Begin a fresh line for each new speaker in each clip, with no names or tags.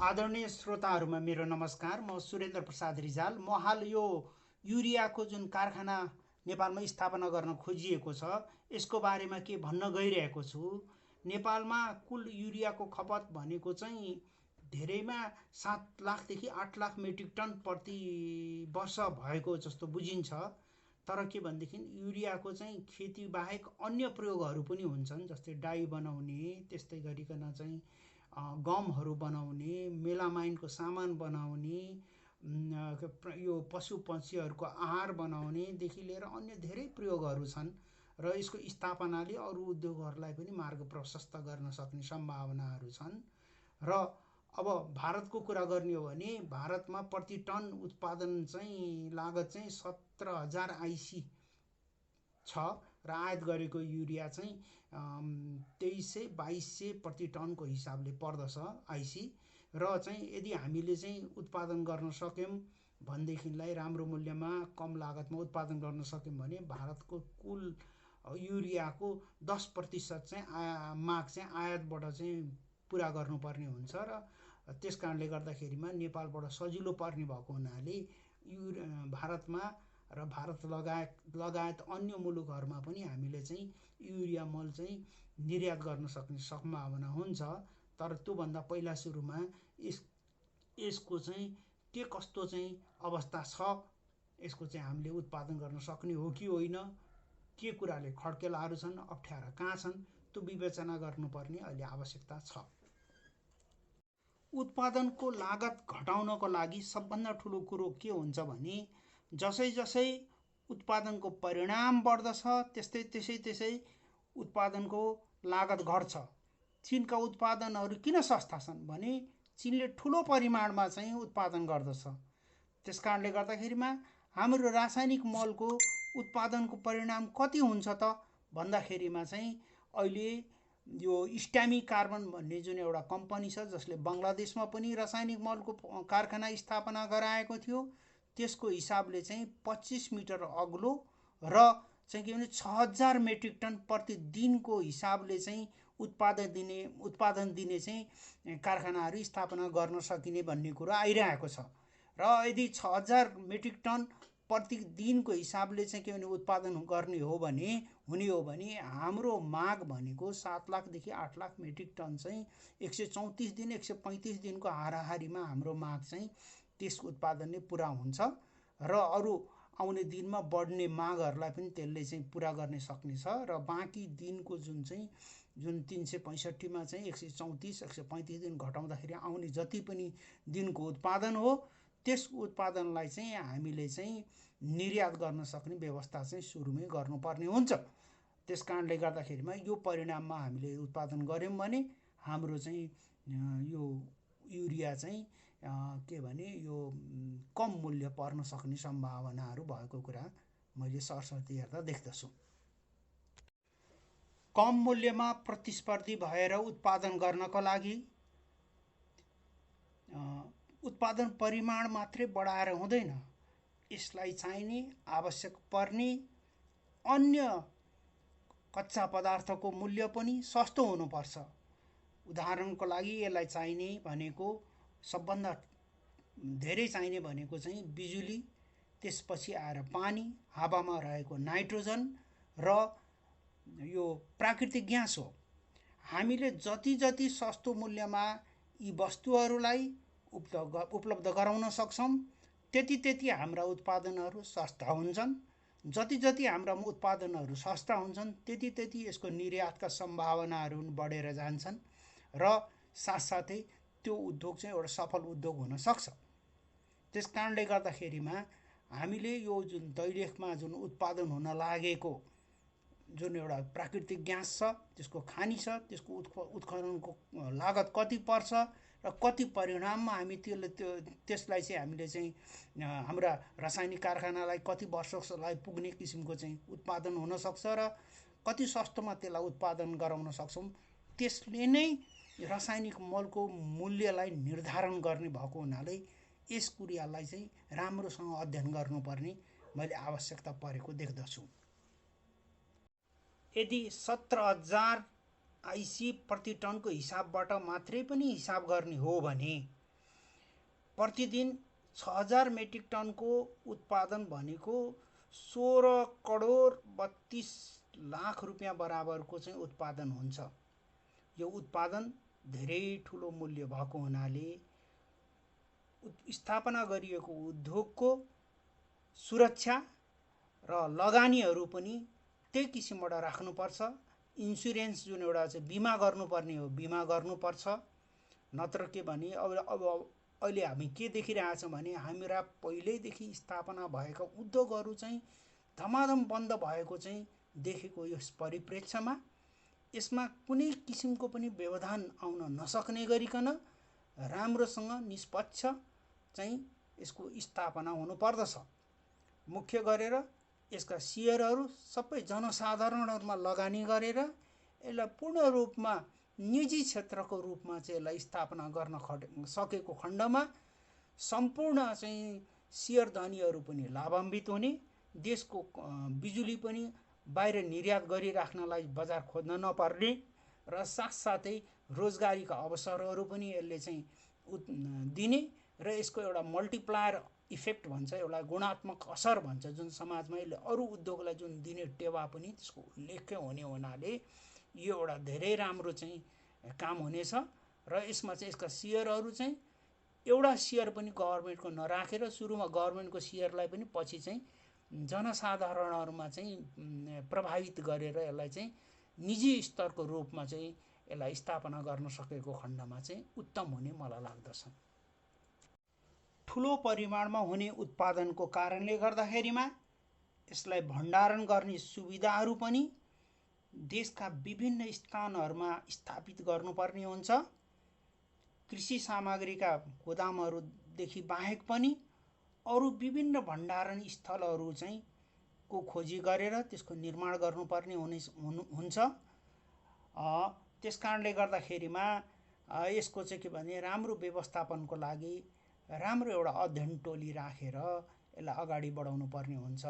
आदरणीय श्रोताहरूमा मेरो नमस्कार। म सुरेन्द्र प्रसाद रिजाल। म हाल यो युरियाको जुन कारखाना नेपालमा स्थापना गर्न खोजिएको छ यसको बारेमा के भन्न गइरहेको छु। नेपालमा कुल युरियाको खपत भनेको चाहिँ धेरैमा 7 लाखदेखि 8 लाख मेट्रिक टन प्रति वर्ष भएको जस्तो बुझिन्छ। तर के भनेदेखि युरियाको चाहिँ खेती बाहेक अन्य प्रयोगहरू पनि हुन्छन्, जस्तै डाई बनाउने, त्यस्तै गरिकन चाहिँ गमहरू बनाउने, मेलामाइनको सामान बनाउने, यो पशु पक्षीहरूको आहार बनाउनेदेखि लिएर अन्य धेरै प्रयोगहरू छन् र यसको स्थापनाले अरू उद्योगहरूलाई पनि मार्ग प्रशस्त गर्न सक्ने सम्भावनाहरू छन्। र अब भारतको कुरा गर्ने हो भने भारतमा प्रति टन उत्पादन चाहिँ लागत चाहिँ 17,000 आइसी छ र आयात गरेको युरिया चाहिँ 2300-2200 प्रति टनको हिसाबले पर्दछ आइसी। र चाहिँ यदि हामीले चाहिँ उत्पादन गर्न सक्यौँ भनेदेखिलाई राम्रो मूल्यमा कम लागतमा उत्पादन गर्न सक्यौँ भने भारतको कुल युरियाको 10% चाहिँ माग चाहिँ आयातबाट चाहिँ पुरा गर्नुपर्ने हुन्छ र त्यस कारणले गर्दाखेरिमा नेपालबाट सजिलो पर्ने भएको हुनाले भारतमा र भारत लगायत अन्य मुलुकहरूमा पनि हामीले चाहिँ युरिया मल चाहिँ निर्यात गर्न सक्ने सम्भावना हुन्छ। तर त्योभन्दा पहिला सुरुमा यसको चाहिँ के कस्तो चाहिँ अवस्था छ, यसको चाहिँ हामीले उत्पादन गर्न सक्ने हो कि होइन, के कुराले खड्केलाहरू छन्, अप्ठ्यारा कहाँ छन्, त्यो विवेचना गर्नुपर्ने अहिले आवश्यकता छ। उत्पादनको लागत घटाउनको लागि सबभन्दा ठुलो कुरो के हुन्छ भने जसै जसै उत्पादनको परिणाम बढ्दछ त्यसै उत्पादनको लागत घट्छ। चीनका उत्पादनहरू किन सस्ता छन् भने चीनले ठुलो परिमाणमा चाहिँ उत्पादन गर्दछ। त्यसकारणले गर्दाखेरिमा हाम्रो रासायनिक मलको उत्पादनको परिणाम कति हुन्छ त भन्दाखेरिमा चाहिँ अहिले यो स्ट्यामी कार्बन भन्ने जुन एउटा कम्पनी छ जसले बङ्गलादेशमा पनि रासायनिक मलको कारखाना स्थापना गराएको थियो, त्यसको हिसाबले चाहिँ 25 मिटर अग्लो र चाहिँ के भने 6000 मेट्रिक टन प्रतिदिनको हिसाबले चाहिँ उत्पादन दिने चाहिँ कारखानाहरू स्थापना गर्न सकिने भन्ने कुरो आइरहेको छ। र यदि 6000 मेट्रिक टन प्रतिदिनको हिसाबले चाहिँ के भने उत्पादन हुने हो भने हाम्रो माग भनेको 7 लाखदेखि 8 लाख मेट्रिक टन चाहिँ 134 दिन 135 दिनको हाराहारीमा हाम्रो माग चाहिँ त्यस उत्पादनले पुरा हुन्छ र अरू आउने दिनमा बढ्ने मागहरूलाई पनि त्यसले चाहिँ पुरा गर्ने सक्ने छ। र बाँकी दिनको जुन 365मा चाहिँ 134 135 दिन घटाउँदाखेरि आउने जति पनि दिनको उत्पादन हो त्यस उत्पादनलाई चाहिँ हामीले चाहिँ निर्यात गर्न सक्ने व्यवस्था चाहिँ सुरुमै गर्नुपर्ने हुन्छ। त्यस कारणले गर्दाखेरिमा यो परिणाममा हामीले उत्पादन गऱ्यौँ भने हाम्रो चाहिँ यो युरिया चाहिँ के भने यो कम मूल्य पर्न सक्ने सम्भावनाहरू भएको कुरा मैले सरसर्ती हेर्दा देख्दछु। कम मूल्यमा प्रतिस्पर्धी भएर उत्पादन गर्नको लागि उत्पादन परिमाण मात्रै बढाएर हुँदैन, यसलाई चाहिने आवश्यक पर्ने अन्य कच्चा पदार्थको मूल्य पनि सस्तो हुनुपर्छ। उदाहरणको लागि यसलाई चाहिने भनेको सबभन्दा धेरै चाहिने भनेको चाहिँ बिजुली, त्यसपछि आएर पानी, हावामा रहेको नाइट्रोजन र यो प्राकृतिक ग्यास हो। हामीले जति जति सस्तो मूल्यमा यी वस्तुहरूलाई उपलब्ध गराउन सक्छौँ त्यति त्यति हाम्रा उत्पादनहरू सस्ता हुन्छन्। जति जति हाम्रा उत्पादनहरू सस्ता हुन्छन् त्यति त्यति यसको निर्यातका सम्भावनाहरू बढेर जान्छन् र साथसाथै त्यो उद्योग चाहिँ एउटा सफल उद्योग हुन सक्छ। त्यस कारणले गर्दाखेरिमा हामीले यो जुन दैलेखमा जुन उत्पादन हुन लागेको जुन एउटा प्राकृतिक ग्यास छ, त्यसको खानी छ, त्यसको उत्खननको लागत कति पर्छ र कति परिणाममा हामी त्यसलाई चाहिँ हामीले चाहिँ हाम्रा रासायनिक कारखानालाई कति वर्षलाई पुग्ने किसिमको चाहिँ उत्पादन हुन सक्छ र कति सस्तोमा त्यसलाई उत्पादन गराउन सक्छौँ, त्यसले नै रासायनिक मलको मूल्यलाई निर्धारण गर्ने भएको हुनाले यस कुरालाई चाहिँ राम्रोसँग अध्ययन गर्नुपर्ने मैले आवश्यकता परेको देख्दछु। यदि 17,000 आइसी प्रति टनको हिसाबबाट मात्रै पनि हिसाब गर्ने हो भने प्रतिदिन 6000 मेट्रिक टनको उत्पादन भनेको 16 करोड 32 लाख रुपियाँ बराबरको चाहिँ उत्पादन हुन्छ। यो उत्पादन धेरै ठुलो मूल्य भएको हुनाले स्थापना गरिएको उद्योगको सुरक्षा र लगानीहरू पनि त्यही किसिमबाट राख्नुपर्छ। इन्सुरेन्स जुन एउटा चाहिँ बिमा गर्नुपर्ने हो, बिमा गर्नुपर्छ। नत्र के भने अब अहिले हामी के देखिरहेछौँ भने हाम्रा पहिल्यैदेखि स्थापना भएका उद्योगहरू चाहिँ धमाधम बन्द भएको चाहिँ देखेको यस परिप्रेक्ष्यमा यसमा कुनै किसिमको पनि व्यवधान आउन नसक्ने गरिकन राम्रोसँग निष्पक्ष चाहिँ यसको स्थापना हुनुपर्दछ। मुख्य गरेर यसका सेयरहरू सबै जनसाधारणहरूमा लगानी गरेर यसलाई पूर्ण रूपमा निजी क्षेत्रको रूपमा चाहिँ यसलाई स्थापना गर्न सकेको खण्डमा सम्पूर्ण चाहिँ सेयर धनीहरू पनि लाभान्वित हुने, देशको बिजुली पनि बाहिर निर्यात गरिराख्नलाई बजार खोज्न नपर्ने र साथसाथै रोजगारीका अवसरहरू पनि यसले चाहिँ दिने र यसको एउटा मल्टिप्लायर इफेक्ट भन्छ, एउटा गुणात्मक असर भन्छ जुन समाजमा यसले अरू उद्योगलाई जुन दिने टेवा पनि त्यसको उल्लेख्य हुने हुनाले यो एउटा धेरै राम्रो चाहिँ काम हुनेछ। र यसमा चाहिँ यसका सेयरहरू चाहिँ एउटा सेयर पनि गभर्मेन्टको नराखेर सुरुमा गभर्मेन्टको सेयरलाई पनि पछि चाहिँ जनसाधारणहरूमा चाहिँ प्रभावित गरेर यसलाई चाहिँ निजी स्तरको रूपमा चाहिँ यसलाई स्थापना गर्न सकेको खण्डमा चाहिँ उत्तम हुने मलाई लाग्दछ। ठुलो परिमाणमा हुने उत्पादनको कारणले गर्दाखेरिमा यसलाई भण्डारण गर्ने सुविधाहरू पनि देशका विभिन्न स्थानहरूमा स्थापित गर्नुपर्ने हुन्छ। कृषि सामग्रीका गोदामहरूदेखि बाहेक पनि अरू विभिन्न भण्डारण स्थलहरू चाहिँ को खोजी गरेर त्यसको निर्माण गर्नुपर्ने हुन्छ। त्यसकारणले गर्दाखेरिमा यसको चाहिँ के भने राम्रो व्यवस्थापनको लागि राम्रो एउटा अध्ययन टोली राखेर यसलाई अगाडि बढाउनु पर्ने हुन्छ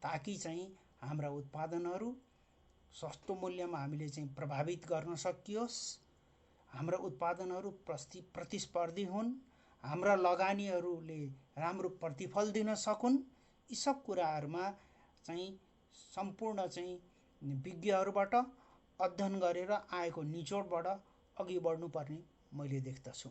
ताकि चाहिँ हाम्रा उत्पादनहरू सस्तो मूल्यमा हामीले चाहिँ प्रभावित गर्न सकियोस्, हाम्रा उत्पादनहरू प्रतिस्पर्धी हुन्, हाम्रा लगानीहरूले राम्रो प्रतिफल दिन सकुन्। यी सब कुराहरूमा चाहिँ सम्पूर्ण चाहिँ विज्ञहरूबाट अध्ययन गरेर आएको निचोडबाट अघि बढ्नुपर्ने मैले देख्दछु।